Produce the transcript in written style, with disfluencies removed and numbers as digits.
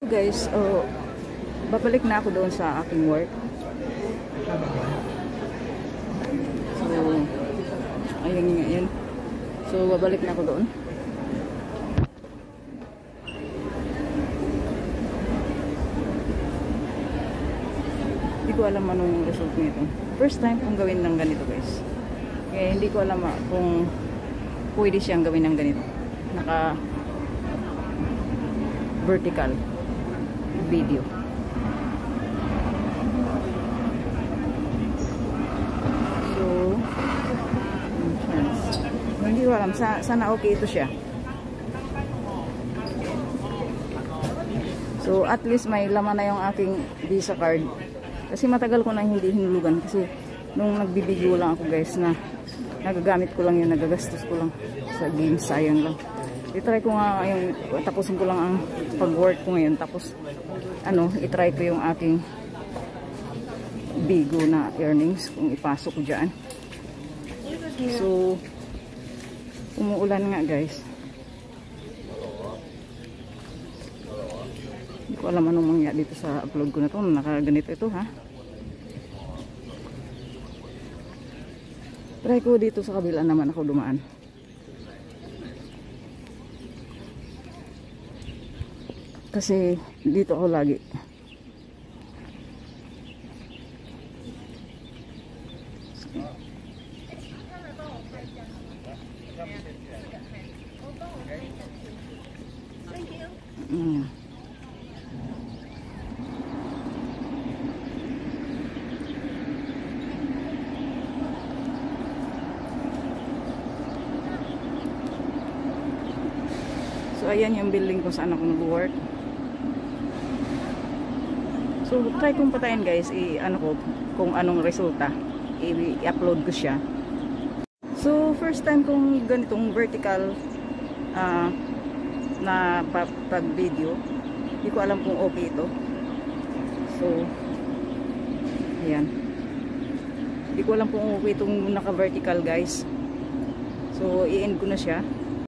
Guys, babalik na ako doon sa aking work. So, ayun. So, babalik na ako doon. Hindi ko alam anong result nito. First time kong gawin ng ganito, guys. Kaya hindi ko alam kung pwede siyang gawin ng ganito. Naka vertical video. So, hindi ko alam. Sana okay ito siya. So, at least may laman na yung aking Visa card. Kasi matagal ko na hindi hinulugan. Kasi nung nagbibideo lang ako, guys, na nagagamit ko lang yun, nagagastos ko lang sa games, sayang lang. I-try ko nga yung, tapusin ko lang ang pag-work ko ngayon. Tapos, i-try ko yung aking Bigo na earnings kung ipasok ko dyan. So, umuulan nga, guys. Hindi ko alam anong mangyari dito sa upload ko na to. Nakaganito ito, ha? Try ko dito sa kabila naman ako dumaan. Kasi dito ako lagi. So ayan yung building kung saan ako nag-work. So try kong patayin, guys, kung anong resulta. I-upload ko siya. So first time kong ganitong vertical na pag-video. Hindi ko alam kung okay ito. So ayan. Hindi ko alam kung okay itong naka-vertical, guys. So i-end ko na siya.